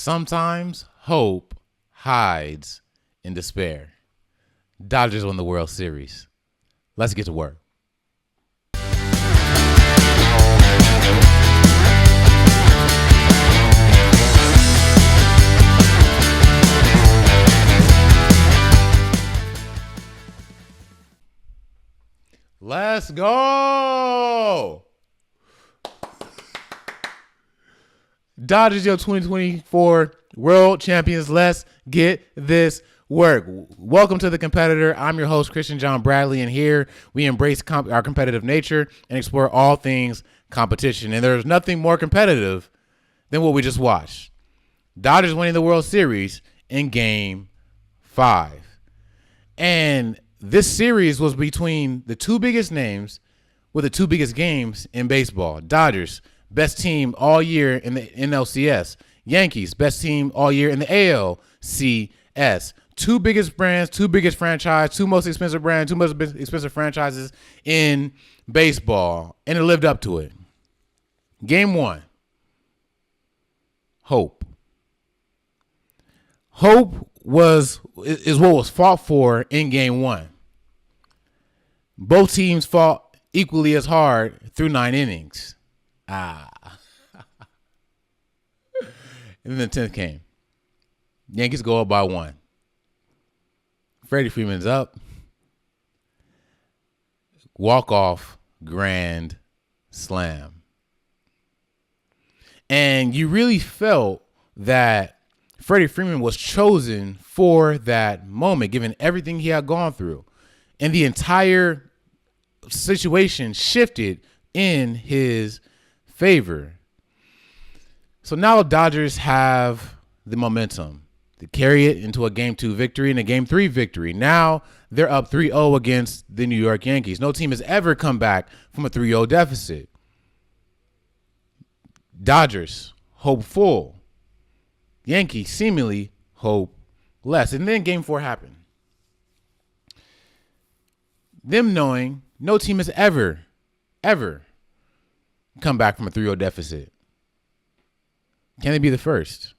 Sometimes hope hides in despair. Dodgers won the World Series. Let's get to work. Let's go. Dodgers, your 2024 World Champions. Let's get this work. Welcome to The Competitor. I'm your host, Christian John Bradley, and here we embrace our competitive nature and explore all things competition. And there's nothing more competitive than what we just watched. Dodgers winning the World Series in Game 5. And this series was between the two biggest names with the two biggest games in baseball. Dodgers, best team all year in the NLCS. Yankees, best team all year in the ALCS. Two biggest brands, two biggest franchise, two most expensive brands, two most expensive franchises in baseball. And it lived up to it. Game 1. Hope. Hope is what was fought for in Game 1. Both teams fought equally as hard through 9 innings. And then the 10th came. Yankees go up by 1. Freddie Freeman's up. Walk-off grand slam. And you really felt that Freddie Freeman was chosen for that moment, given everything he had gone through. And the entire situation shifted in his favor. So now the Dodgers have the momentum to carry it into a Game 2 victory and a Game 3 victory. Now they're up 3-0 against the New York Yankees. No team has ever come back from a 3-0 deficit. Dodgers hopeful. Yankees seemingly hopeless. And then Game 4 happened. Them knowing no team has ever come back from a 3-0 deficit. Can they be the first?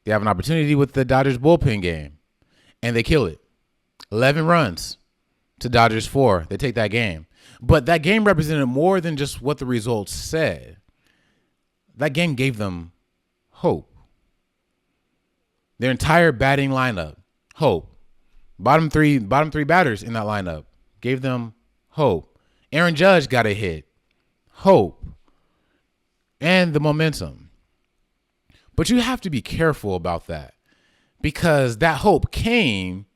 They have an opportunity with the Dodgers bullpen game, and they kill it. 11 runs to Dodgers 4. They take that game. But that game represented more than just what the results said. That game gave them hope. Their entire batting lineup, hope. Bottom three batters in that lineup gave them hope. Aaron Judge got a hit, hope, and the momentum. But you have to be careful about that because that hope came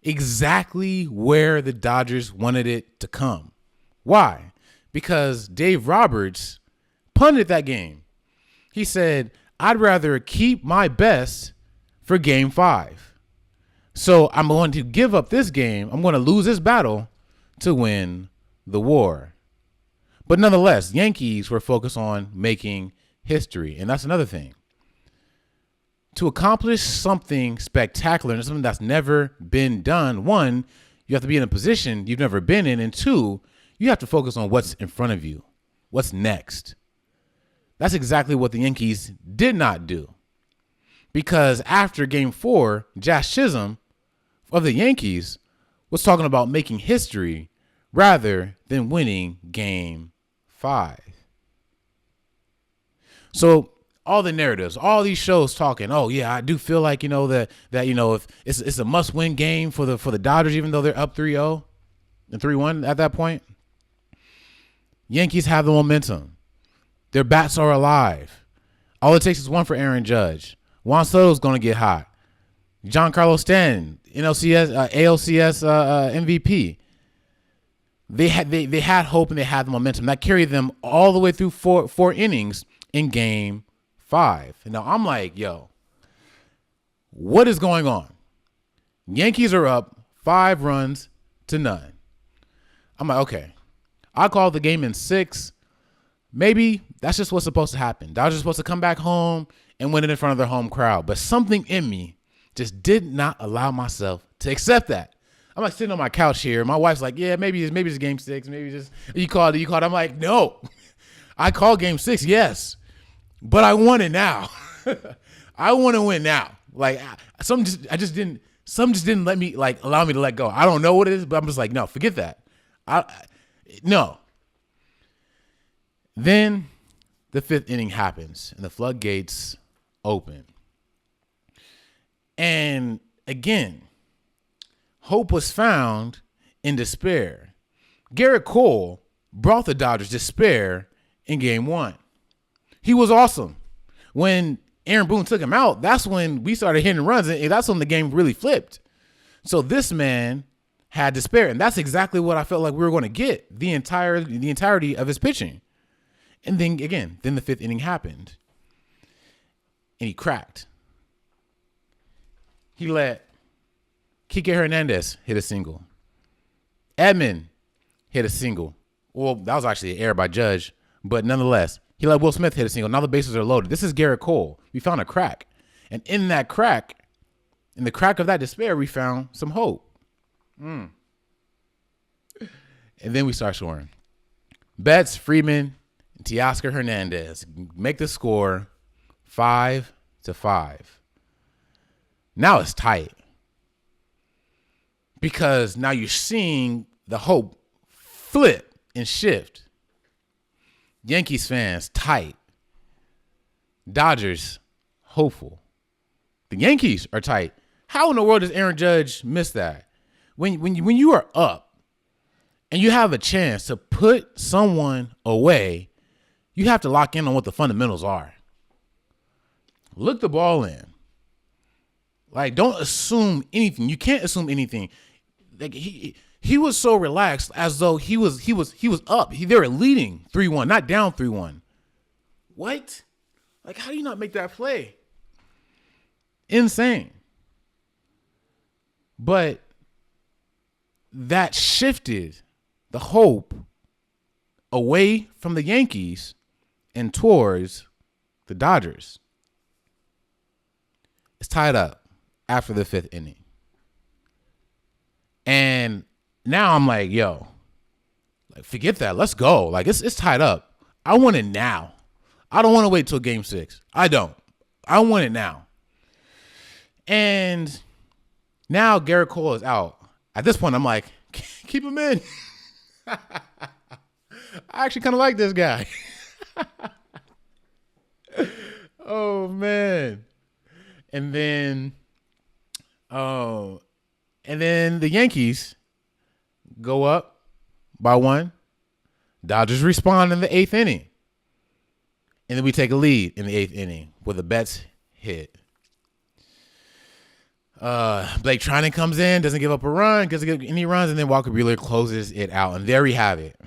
exactly where the Dodgers wanted it to come. Why? Because Dave Roberts punted that game. He said, I'd rather keep my best for Game 5. So I'm going to give up this game. I'm going to lose this battle to win the war. But nonetheless, Yankees were focused on making history. And that's another thing. To accomplish something spectacular and something that's never been done, one, you have to be in a position you've never been in. And two, you have to focus on what's in front of you. What's next? That's exactly what the Yankees did not do. Because after Game 4, Josh Chisholm of the Yankees was talking about making history rather than winning Game 5. So all the narratives, all these shows talking, oh yeah, I do feel like, that if it's a must-win game for the Dodgers, even though they're up 3-0 and 3-1 at that point. Yankees have the momentum. Their bats are alive. All it takes is one for Aaron Judge. Juan Soto's going to get hot. Giancarlo Stanton, ALCS MVP. They had hope and they had the momentum. That carried them all the way through four innings in Game 5. And now I'm like, yo, what is going on? Yankees are up 5-0. I'm like, okay. I called the game in 6. Maybe that's just what's supposed to happen. Dodgers are supposed to come back home and win it in front of their home crowd. But something in me just did not allow myself to accept that. I'm like sitting on my couch here. My wife's like, yeah, maybe it's Game 6. Maybe just you called it. I'm like, no. I called Game 6, yes. But I want it now. I want to win now. Like some just didn't let me allow me to let go. I don't know what it is, but I'm just like, no, forget that. No. Then the fifth inning happens and the floodgates open. And again, hope was found in despair. Garrett Cole brought the Dodgers despair in game 1. He was awesome. When Aaron Boone took him out, that's when we started hitting runs, and that's when the game really flipped. So this man had despair, and that's exactly what I felt like we were going to get the entirety of his pitching. And then again, the fifth inning happened, and he cracked. He let Kike Hernandez hit a single. Edman hit a single. Well, that was actually an error by Judge, but nonetheless, he let Will Smith hit a single. Now the bases are loaded. This is Garrett Cole. We found a crack. And in that crack, in the crack of that despair, we found some hope. And then we start scoring. Betts, Freeman, and Teoscar Hernandez make the score 5-5. Now it's tight. Because now you're seeing the hope flip and shift. Yankees fans tight. Dodgers hopeful. The Yankees are tight. How in the world does Aaron Judge miss that? When you are up and you have a chance to put someone away, you have to lock in on what the fundamentals are. Look the ball in. Like, don't assume anything. You can't assume anything. Like he was so relaxed as though he was up. They were leading 3-1, not down 3-1. What? Like, how do you not make that play? Insane. But that shifted the hope away from the Yankees and towards the Dodgers. It's tied up after the fifth inning. And now I'm like, yo, like, forget that. Let's go. Like, it's tied up. I want it now. I don't want to wait till game 6. I don't. I want it now. And now Garrett Cole is out. At this point, I'm like, keep him in. I actually kind of like this guy. Oh, man. And then the Yankees go up by 1. Dodgers respond in the 8th inning. And then we take a lead in the 8th inning with a Betts hit. Blake Trinan comes in, doesn't give up a run, doesn't give any runs, and then Walker Buehler closes it out. And there we have it.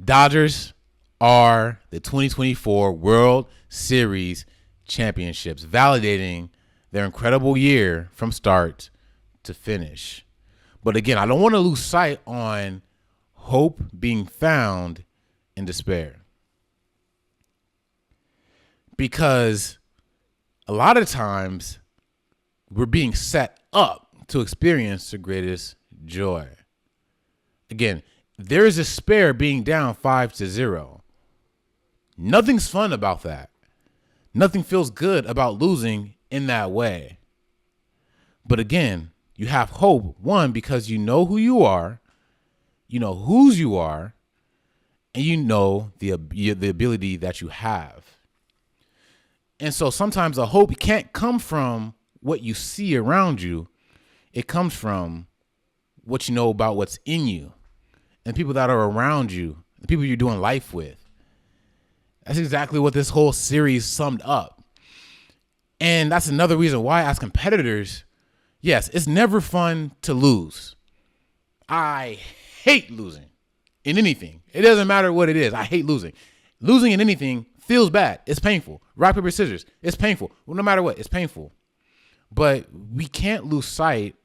Dodgers are the 2024 World Series championships, validating their incredible year from start to finish. But again, I don't want to lose sight on hope being found in despair. Because a lot of times we're being set up to experience the greatest joy. Again, there is despair being down 5-0. Nothing's fun about that. Nothing feels good about losing in that way. But again, you have hope, one, because you know who you are, you know whose you are, and you know the ability that you have. And so sometimes the hope can't come from what you see around you. It comes from what you know about what's in you and people that are around you, the people you're doing life with. That's exactly what this whole series summed up. And that's another reason why, as competitors, yes, it's never fun to lose. I hate losing in anything. It doesn't matter what it is. I hate losing. Losing in anything feels bad. It's painful. Rock, paper, scissors. It's painful. Well, no matter what, it's painful. But we can't lose sight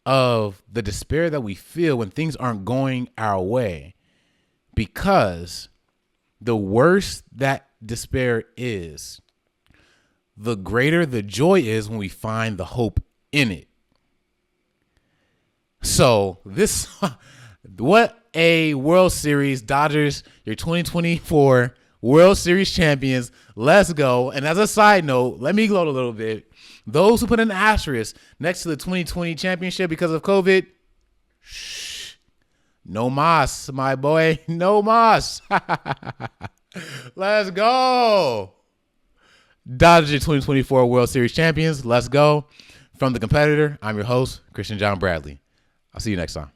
of the despair that we feel when things aren't going our way, because the worse that despair is, the greater the joy is when we find the hope in it. So what a World Series. Dodgers, your 2024 World Series champions. Let's go. And as a side note, let me gloat a little bit. Those who put an asterisk next to the 2020 championship because of COVID, shh. No mas, my boy. No mas. Let's go. Dodgers 2024 World Series champions. Let's go. From The Competitor, I'm your host, Christian John Bradley. I'll see you next time.